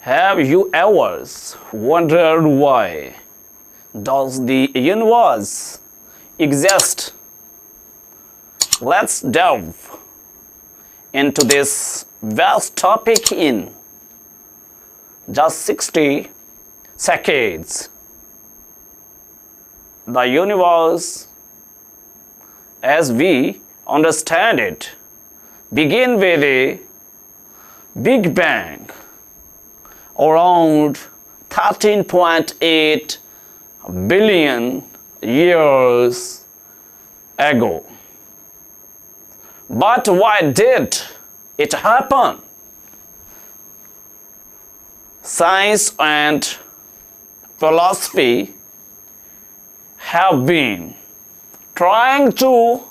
Have you ever wondered why does the universe exist? Let's delve into this vast topic in just 60 seconds. The universe, as we understand it, began with a Big Bang around 13.8 billion years ago. But why did it happen? Science and philosophy have been trying to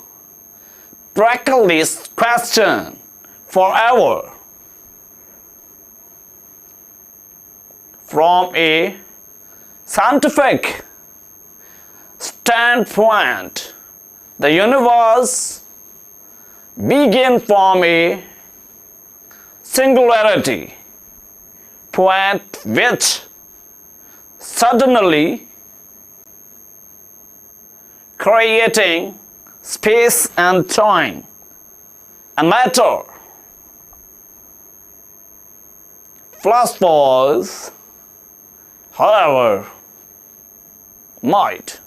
tackle this question forever. From a scientific standpoint, the universe began from a singularity point which suddenly creating space and time and matter. Philosophers, however, might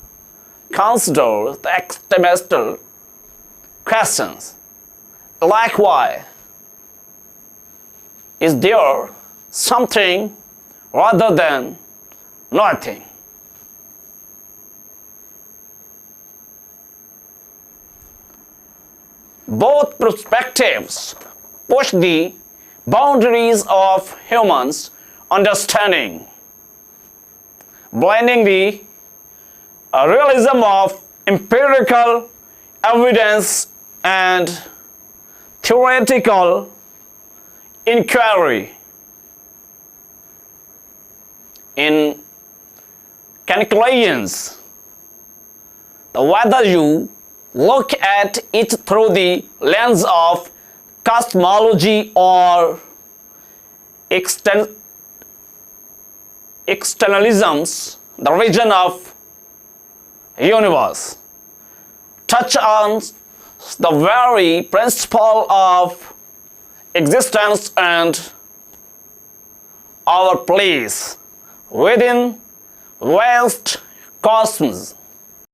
consider the experimental questions like why is there something rather than nothing? Both perspectives push the boundaries of humans' understanding, blending the realism of empirical evidence and theoretical inquiry. In calculations, whether you look at it through the lens of cosmology or externalisms, the region of universe touch on the very principle of existence and our place within vast cosmos.